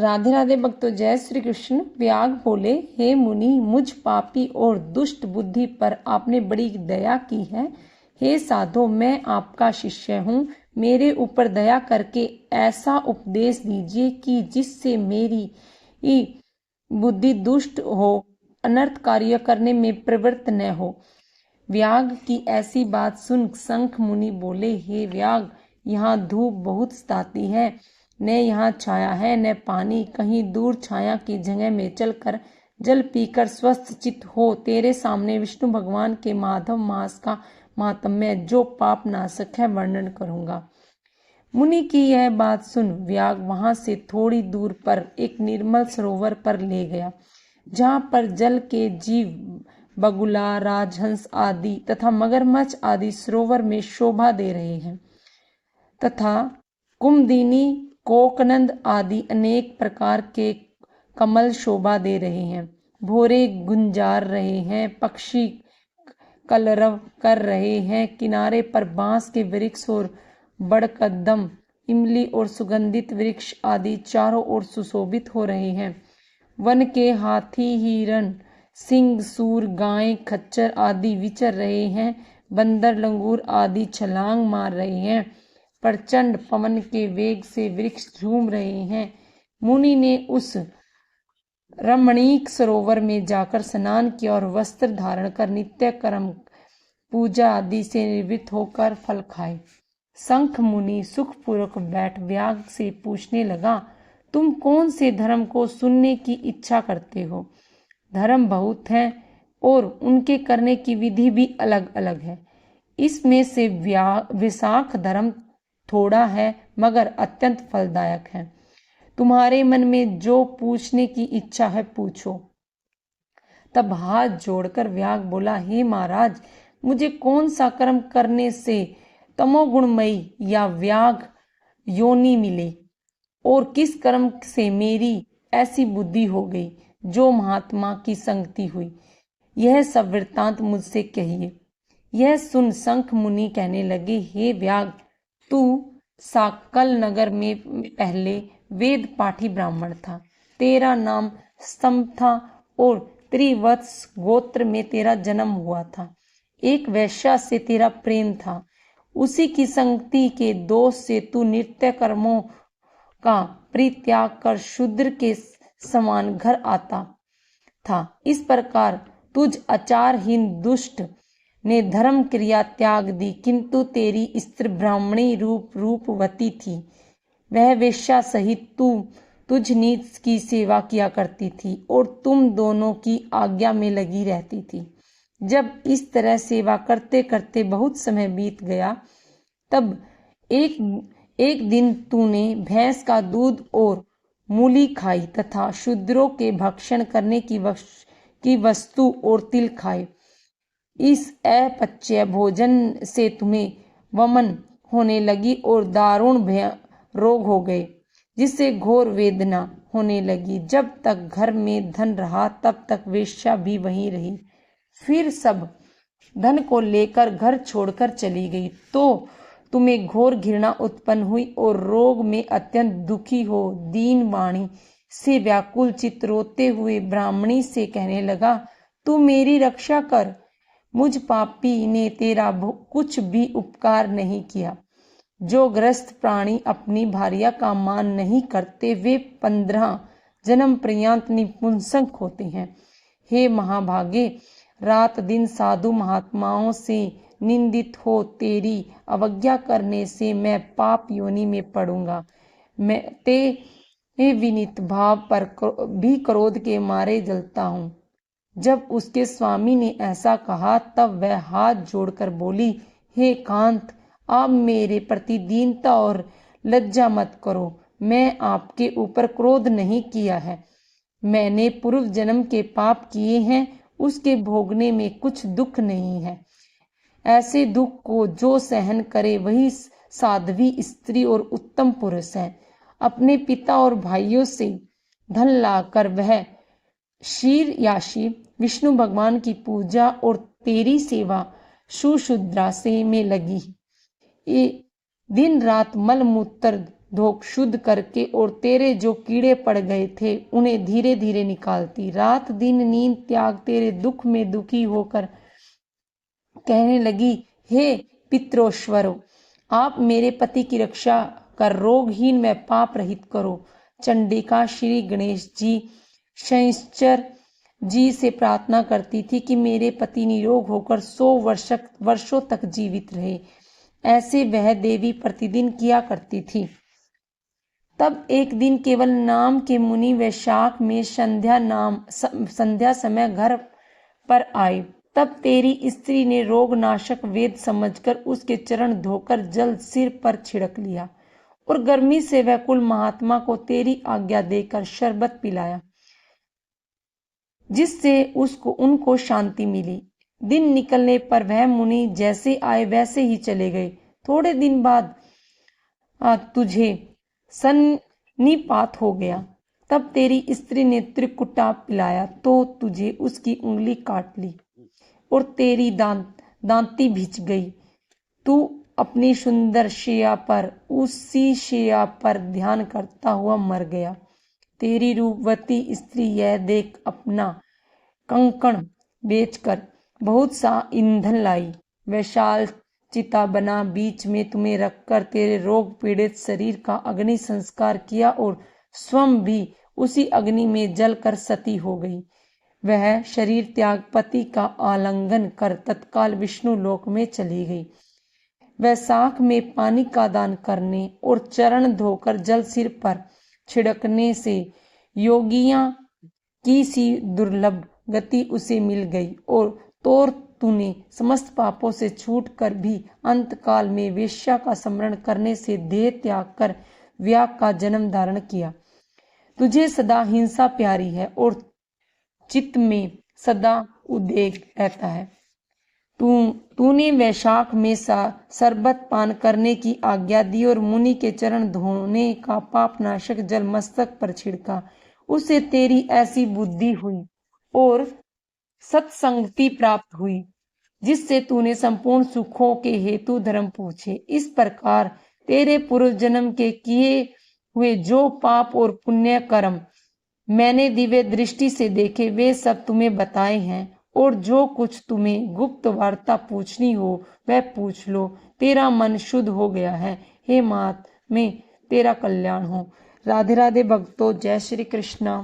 राधे राधे भक्तों, जय श्री कृष्ण। व्याग बोले, हे मुनि, मुझ पापी और दुष्ट बुद्धि पर आपने बड़ी दया की है। हे साधो, मैं आपका शिष्य हूँ, मेरे ऊपर दया करके ऐसा उपदेश दीजिए कि जिससे मेरी बुद्धि दुष्ट हो, अनर्थ कार्य करने में प्रवृत्त न हो। व्याग की ऐसी बात सुन शंख मुनि बोले, हे व्याग, यहाँ धूप बहुत सताती है, न यहाँ छाया है न पानी। कहीं दूर छाया की जगह में चलकर जल पीकर स्वस्थ चित्त हो तेरे सामने विष्णु भगवान के माधव मास का महात्म्य जो पाप नाशक है वर्णन करूंगा। मुनि की यह बात सुन व्याग वहां से थोड़ी दूर पर एक निर्मल सरोवर पर ले गया, जहाँ पर जल के जीव बगुला, राजहंस आदि तथा मगरमच्छ आदि सरोवर में शोभा दे रहे हैं, तथा कुमदिनी, कोकनंद आदि अनेक प्रकार के कमल शोभा दे रहे हैं। भोरे गुंजार रहे हैं, पक्षी कलरव कर रहे हैं। किनारे पर बांस के वृक्ष और बड़कदम, इमली और सुगंधित वृक्ष आदि चारों ओर सुशोभित हो रहे हैं। वन के हाथी, हिरण, सिंह, सूर, गाय, खच्चर आदि विचर रहे हैं। बंदर, लंगूर आदि छलांग मार रहे हैं। प्रचंड पवन के वेग से वृक्ष झूम रहे हैं। मुनि ने उस रमणीक सरोवर में जाकर स्नान किया और वस्त्र धारण कर नित्य कर्म पूजा आदि से निवृत्त होकर फल खाए। शंख मुनि सुखपूर्वक बैठ व्याग से पूछने लगा, तुम कौन से धर्म को सुनने की इच्छा करते हो? धर्म बहुत हैं और उनके करने की विधि भी अलग अलग है। इसमें से विशाख धर्म थोड़ा है मगर अत्यंत फलदायक है। तुम्हारे मन में जो पूछने की इच्छा है पूछो। तब हाथ जोड़कर व्याग बोला, हे महाराज, मुझे कौन सा कर्म करने से तमोगुणमयी या व्याग योनि मिले और किस कर्म से मेरी ऐसी बुद्धि हो गई जो महात्मा की संगति हुई, यह सब वृत्तांत मुझसे कहिए। यह सुन शंख मुनि कहने लगे, हे व्याग, तू साकल नगर में पहले वेद पाठी ब्राह्मण था। तेरा नाम स्तंभ था और त्रिवत्स गोत्र में तेरा जन्म हुआ था। एक वैश्या से तेरा प्रेम था। उसी की संगति के दोष से तू नित्य कर्मों का परित्याग कर शूद्र के समान घर आता था। इस प्रकार तुझ आचारहीन दुष्ट ने धर्म क्रिया त्याग दी, किंतु तेरी स्त्री ब्राह्मणी रूपवती थी। वह वेश्या सहित तुझ नीच की सेवा किया करती थी और तुम दोनों की आज्ञा में लगी रहती थी। जब इस तरह सेवा करते करते बहुत समय बीत गया, तब एक दिन तूने भैंस का दूध और मूली खाई तथा शूद्रों के भक्षण करने की वस्तु और तिल खाए। इस अपच्य भोजन से तुम्हें वमन होने लगी और दारुण रोग हो गए, जिससे घोर वेदना होने लगी। जब तक घर में धन रहा तब तक वेश्या भी वहीं रही। फिर सब धन को लेकर घर छोड़कर चली गई तो तुम्हें घोर घृणा उत्पन्न हुई और रोग में अत्यंत दुखी हो दीन वाणी से व्याकुल चित्त रोते हुए ब्राह्मणी से कहने लगा, तू मेरी रक्षा कर। मुझ पापी ने तेरा कुछ भी उपकार नहीं किया। जो ग्रस्त प्राणी अपनी भार्या का मान नहीं करते वे 15 जन्म पर्यंत निपुंसक होते हैं। हे महाभागे, रात दिन साधु महात्माओं से निंदित हो तेरी अवज्ञा करने से मैं पाप योनि में पड़ूंगा। मैं ते विनीत भाव पर भी क्रोध के मारे जलता हूँ। जब उसके स्वामी ने ऐसा कहा तब वह हाथ जोड़कर बोली, हे कांत, आप मेरे प्रति दीनता और लज्जा मत करो। मैं आपके ऊपर क्रोध नहीं किया है। मैंने पूर्व जन्म के पाप किए हैं, उसके भोगने में कुछ दुख नहीं है। ऐसे दुख को जो सहन करे वही साध्वी स्त्री और उत्तम पुरुष है। अपने पिता और भाइयों से धन लाकर वह शीर्याशी विष्णु भगवान की पूजा और तेरी सेवा सुशुद्रा से में लगी। दिन रात मल मूत्र धो शुद्ध करके और तेरे जो कीड़े पड़ गए थे उन्हें धीरे धीरे निकालती। रात दिन नींद त्याग तेरे दुख में दुखी होकर कहने लगी, हे पितरोश्वरों, आप मेरे पति की रक्षा कर रोगहीन व पाप रहित करो। चंडिका श्री गणेश जी शनिश्चर जी से प्रार्थना करती थी कि मेरे पति निरोग होकर 100 वर्षों तक जीवित रहे। ऐसे वह देवी प्रतिदिन किया करती थी। तब एक दिन केवल नाम के मुनि वैशाख में संध्या समय घर पर आए। तब तेरी स्त्री ने रोगनाशक वेद समझकर उसके चरण धोकर जल सिर पर छिड़क लिया और गर्मी से वह कुल महात्मा को तेरी आज्ञा देकर शरबत पिलाया, जिससे उनको शांति मिली। दिन निकलने पर वह मुनि जैसे आए वैसे ही चले गए। थोड़े दिन बाद तुझे सन्निपात हो गया। तब तेरी स्त्री ने त्रिकुटा पिलाया तो तुझे उसकी उंगली काट ली और तेरी दांती भिज गई। तू अपनी सुंदर शैया पर उसी शैया पर ध्यान करता हुआ मर गया। तेरी रूपवती स्त्री यह देख अपना कंकण बेचकर बहुत सा ईंधन लाई। विशाल चिता बना बीच में तुम्हें रखकर तेरे रोग पीड़ित शरीर का अग्नि संस्कार किया और स्वयं भी उसी अग्नि में जलकर सती हो गई। वह शरीर त्याग पति का आलिंगन कर तत्काल विष्णु लोक में चली गई। वैशाख में पानी का दान करने और चरण धोकर जल सिर पर छिड़कने से योगियां की सी दुर्लभ गति उसे मिल गई और तूने समस्त पापों से छूटकर भी अंतकाल में वेश्या का स्मरण करने से देह त्याग कर व्याग का जन्म धारण किया। तुझे सदा हिंसा प्यारी है और चित्त में सदा उद्वेग रहता है। तूने वैशाख में शरबत पान करने की आज्ञा दी और मुनि के चरण धोने का पाप नाशक जल मस्तक पर छिड़का। उससे तेरी ऐसी बुद्धि हुई और सत्संगति प्राप्त हुई जिससे तूने संपूर्ण सुखों के हेतु धर्म पूछे। इस प्रकार तेरे पूर्व जन्म के किए हुए जो पाप और पुण्य कर्म मैंने दिव्य दृष्टि से देखे वे सब तुम्हें बताए हैं और जो कुछ तुम्हें गुप्त वार्ता पूछनी हो वह पूछ लो। तेरा मन शुद्ध हो गया है। हे मात में तेरा कल्याण हो। राधे राधे भक्तों, जय श्री कृष्णा।